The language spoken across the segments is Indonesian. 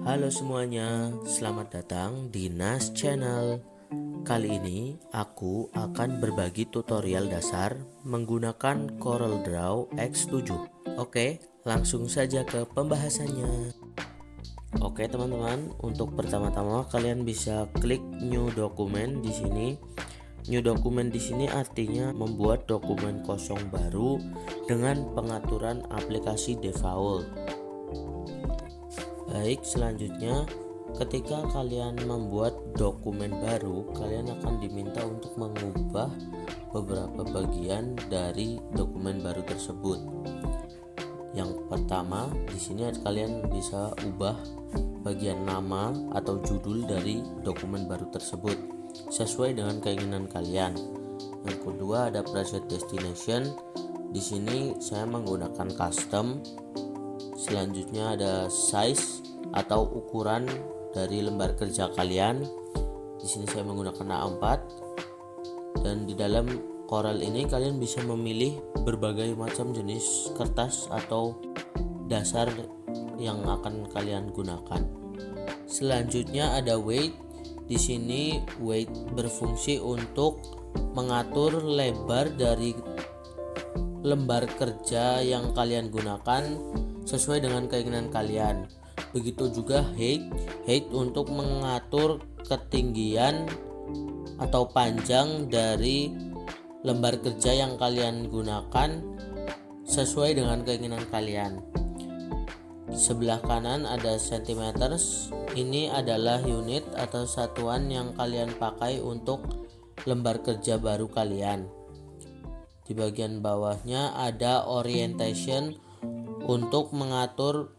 Halo semuanya, selamat datang di Nas Channel. Kali ini aku akan berbagi tutorial dasar menggunakan CorelDRAW X7. Oke, langsung saja ke pembahasannya. Oke teman-teman, untuk pertama-tama kalian bisa klik New Document di sini. New Document di sini artinya membuat dokumen kosong baru dengan pengaturan aplikasi default. Baik, selanjutnya ketika kalian membuat dokumen baru, kalian akan diminta untuk mengubah beberapa bagian dari dokumen baru tersebut. Yang pertama, di sini kalian bisa ubah bagian nama atau judul dari dokumen baru tersebut sesuai dengan keinginan kalian. Yang kedua ada preset destination. Di sini saya menggunakan custom. Selanjutnya ada size atau ukuran dari lembar kerja kalian. Di sini saya menggunakan A4. Dan di dalam Corel ini kalian bisa memilih berbagai macam jenis kertas atau dasar yang akan kalian gunakan. Selanjutnya ada weight. Di sini weight berfungsi untuk mengatur lebar dari lembar kerja yang kalian gunakan sesuai dengan keinginan kalian. Begitu juga height untuk mengatur ketinggian atau panjang dari lembar kerja yang kalian gunakan sesuai dengan keinginan kalian. Di sebelah kanan ada centimeters. Ini adalah unit atau satuan yang kalian pakai untuk lembar kerja baru kalian. Di bagian bawahnya ada orientation untuk mengatur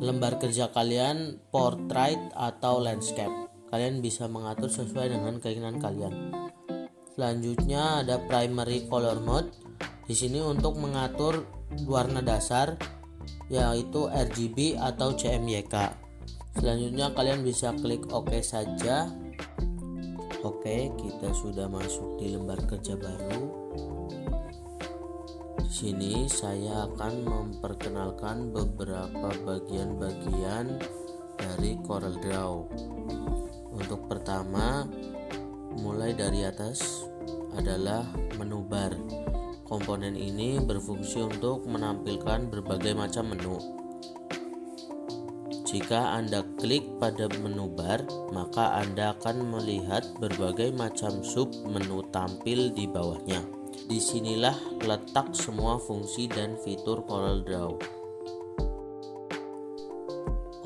lembar kerja kalian portrait atau landscape. Kalian bisa mengatur sesuai dengan keinginan kalian. Selanjutnya ada primary color mode. Di sini untuk mengatur warna dasar yaitu RGB atau CMYK. Selanjutnya kalian bisa klik OK saja. Oke, kita sudah masuk di lembar kerja baru. Di sini saya akan memperkenalkan beberapa bagian-bagian dari CorelDRAW. Untuk pertama, mulai dari atas adalah menu bar. Komponen ini berfungsi untuk menampilkan berbagai macam menu. Jika Anda klik pada menu bar, maka Anda akan melihat berbagai macam sub menu tampil di bawahnya. Disinilah letak semua fungsi dan fitur CorelDRAW.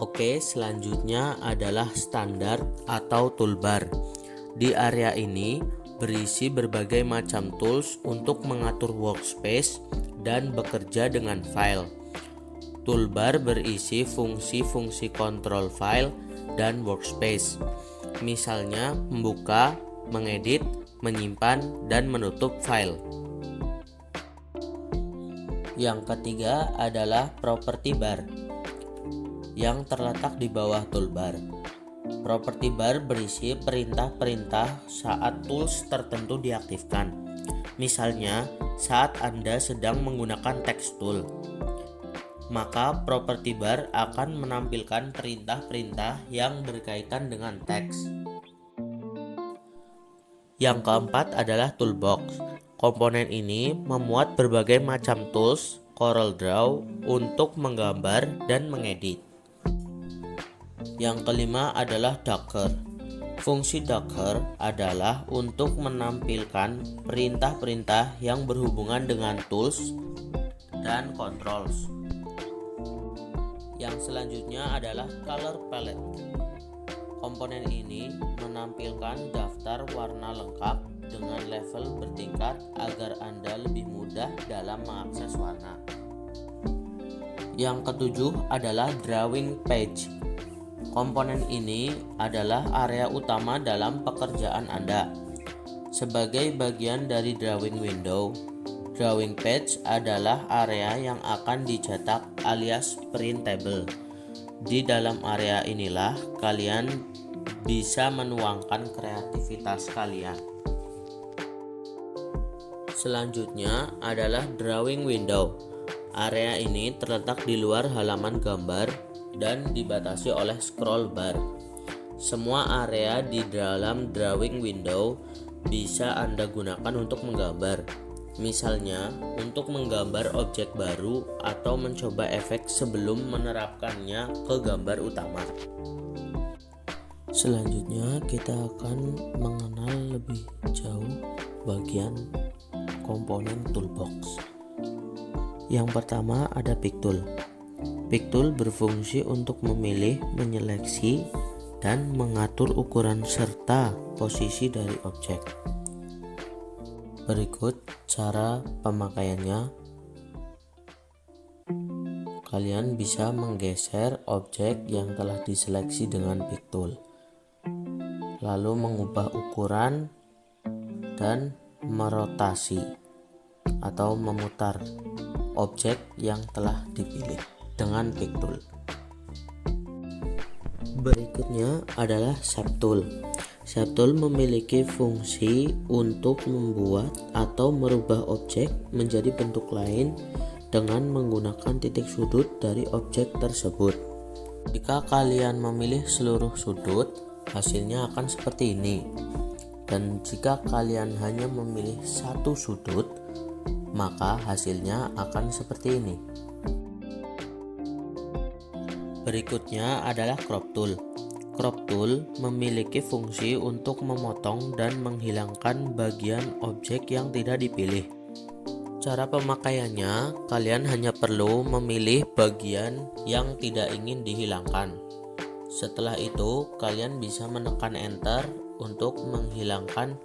Oke, selanjutnya adalah standar atau toolbar. Di area ini berisi berbagai macam tools untuk mengatur workspace dan bekerja dengan file. Toolbar berisi fungsi-fungsi kontrol file dan workspace. Misalnya membuka, mengedit, menyimpan, dan menutup file. Yang ketiga adalah property bar yang terletak di bawah toolbar. Property bar berisi perintah-perintah saat tools tertentu diaktifkan. Misalnya, saat Anda sedang menggunakan text tool, maka property bar akan menampilkan perintah-perintah yang berkaitan dengan teks. Yang keempat adalah toolbox. Komponen ini memuat berbagai macam tools CorelDRAW untuk menggambar dan mengedit. Yang kelima adalah Docker. Fungsi Docker adalah untuk menampilkan perintah-perintah yang berhubungan dengan tools dan controls. Yang selanjutnya adalah Color Palette. Komponen ini menampilkan daftar warna lengkap dengan level bertingkat agar Anda lebih mudah dalam mengakses warna. Yang ketujuh adalah Drawing Page. Komponen ini adalah area utama dalam pekerjaan Anda. Sebagai bagian dari drawing window, drawing page adalah area yang akan dicetak alias printable. Di dalam area inilah kalian bisa menuangkan kreativitas kalian. Selanjutnya adalah drawing window. Area ini terletak di luar halaman gambar dan dibatasi oleh scroll bar. Semua area di dalam drawing window bisa Anda gunakan untuk menggambar. Misalnya, untuk menggambar objek baru atau mencoba efek sebelum menerapkannya ke gambar utama. Selanjutnya, kita akan mengenal lebih jauh bagian komponen toolbox. Yang pertama ada pick tool. Pick tool berfungsi untuk memilih, menyeleksi, dan mengatur ukuran serta posisi dari objek. Berikut cara pemakaiannya. Kalian bisa menggeser objek yang telah diseleksi dengan pick tool, lalu mengubah ukuran dan merotasi atau memutar objek yang telah dipilih dengan pick tool. Berikutnya adalah shape tool. Shape tool memiliki fungsi untuk membuat atau merubah objek menjadi bentuk lain dengan menggunakan titik sudut dari objek tersebut. Jika kalian memilih seluruh sudut, hasilnya akan seperti ini. Dan jika kalian hanya memilih satu sudut, maka hasilnya akan seperti ini. Berikutnya adalah crop tool. Crop tool memiliki fungsi untuk memotong dan menghilangkan bagian objek yang tidak dipilih. Cara pemakaiannya, kalian hanya perlu memilih bagian yang tidak ingin dihilangkan. Setelah itu, kalian bisa menekan enter untuk menghilangkan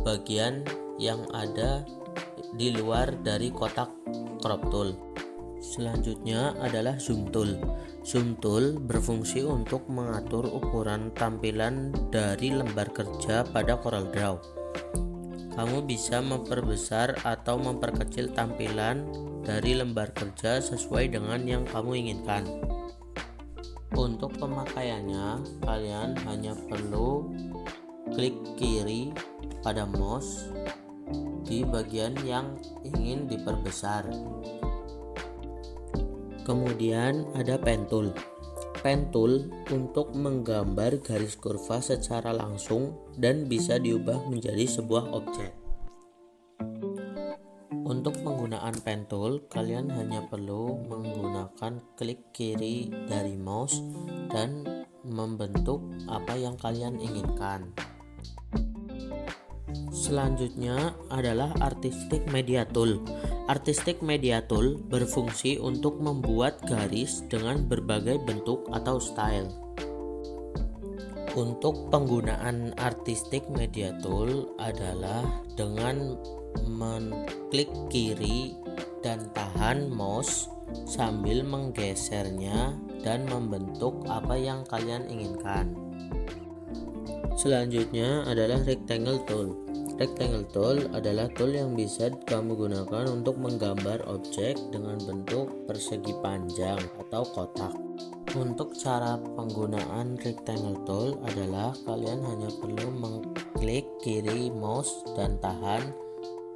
bagian yang ada di luar dari kotak crop tool. Selanjutnya adalah zoom tool. Zoom tool berfungsi untuk mengatur ukuran tampilan dari lembar kerja pada CorelDRAW. Kamu bisa memperbesar atau memperkecil tampilan dari lembar kerja sesuai dengan yang kamu inginkan. Untuk pemakaiannya, kalian hanya perlu klik kiri pada mouse di bagian yang ingin diperbesar. Kemudian ada pen tool. Pen tool untuk menggambar garis kurva secara langsung dan bisa diubah menjadi sebuah objek. Untuk penggunaan pen tool, kalian hanya perlu menggunakan klik kiri dari mouse dan membentuk apa yang kalian inginkan. Selanjutnya adalah Artistic Media Tool. Artistic Media Tool berfungsi untuk membuat garis dengan berbagai bentuk atau style. Untuk penggunaan Artistic Media Tool adalah dengan mengklik kiri dan tahan mouse sambil menggesernya dan membentuk apa yang kalian inginkan. Selanjutnya adalah Rectangle Tool. Rectangle Tool adalah tool yang bisa kamu gunakan untuk menggambar objek dengan bentuk persegi panjang atau kotak. Untuk cara penggunaan Rectangle Tool adalah kalian hanya perlu mengklik kiri mouse dan tahan,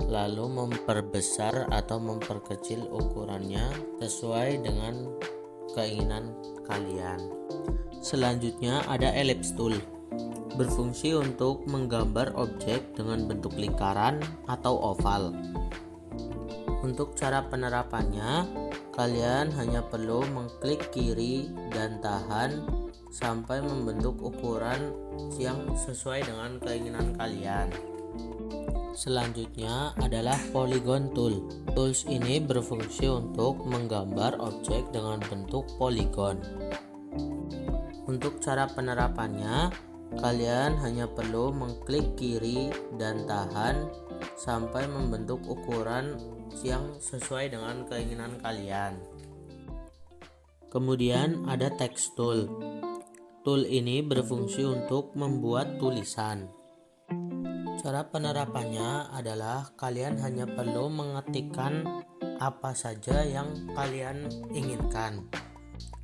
lalu memperbesar atau memperkecil ukurannya sesuai dengan keinginan kalian. Selanjutnya ada Ellipse Tool. Berfungsi untuk menggambar objek dengan bentuk lingkaran atau oval. Untuk cara penerapannya, kalian hanya perlu mengklik kiri dan tahan sampai membentuk ukuran yang sesuai dengan keinginan kalian. Selanjutnya adalah Polygon Tool. Tools ini berfungsi untuk menggambar objek dengan bentuk poligon. Untuk cara penerapannya, kalian hanya perlu mengklik kiri dan tahan sampai membentuk ukuran yang sesuai dengan keinginan kalian. Kemudian ada Text Tool. Tool ini berfungsi untuk membuat tulisan. Cara penerapannya adalah kalian hanya perlu mengetikkan apa saja yang kalian inginkan.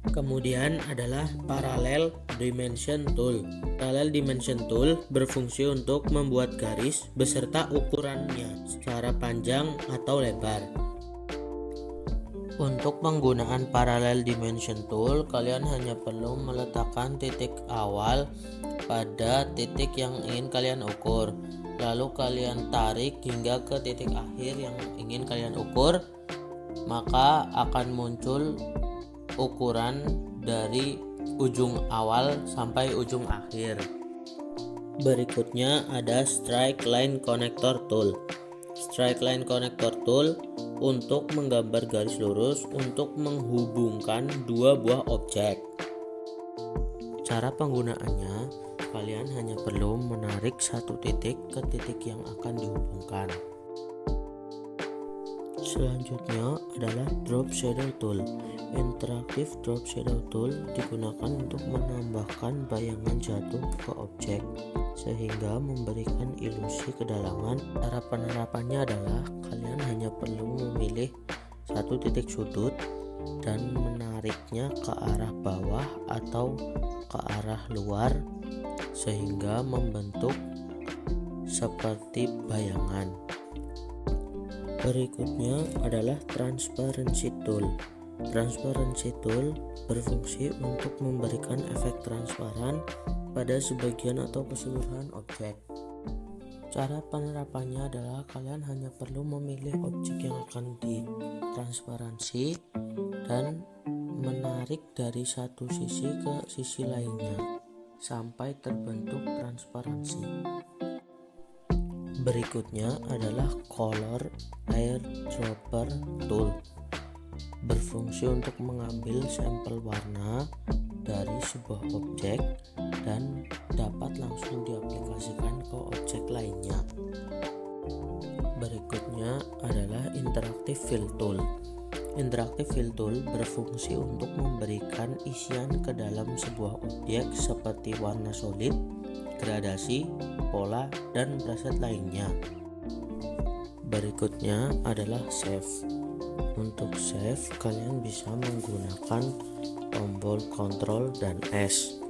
Kemudian adalah Parallel Dimension Tool. Parallel Dimension Tool berfungsi untuk membuat garis beserta ukurannya secara panjang atau lebar. Untuk penggunaan parallel dimension tool, kalian hanya perlu meletakkan titik awal pada titik yang ingin kalian ukur. Lalu kalian tarik hingga ke titik akhir yang ingin kalian ukur, maka akan muncul ukuran dari ujung awal sampai ujung akhir. Berikutnya ada strike line connector tool. Strike line connector tool untuk menggambar garis lurus untuk menghubungkan dua buah objek. Cara penggunaannya, kalian hanya perlu menarik satu titik ke titik yang akan dihubungkan. Selanjutnya adalah drop shadow tool. Interaktif drop shadow tool digunakan untuk menambahkan bayangan jatuh ke objek sehingga memberikan ilusi kedalaman. Cara penerapannya adalah kalian hanya perlu memilih satu titik sudut dan menariknya ke arah bawah atau ke arah luar sehingga membentuk seperti bayangan. Berikutnya adalah transparency tool. Transparency tool berfungsi untuk memberikan efek transparan pada sebagian atau keseluruhan objek. Cara penerapannya adalah kalian hanya perlu memilih objek yang akan ditransparansi dan menarik dari satu sisi ke sisi lainnya sampai terbentuk transparansi. Berikutnya adalah color airdropper tool. Berfungsi untuk mengambil sampel warna dari sebuah objek dan dapat langsung diaplikasikan ke objek lainnya. Berikutnya adalah interactive fill tool. Interactive fill tool berfungsi untuk memberikan isian ke dalam sebuah objek seperti warna solid, gradasi, pola, dan preset lainnya. Berikutnya adalah save. Untuk save, kalian bisa menggunakan tombol Ctrl dan S.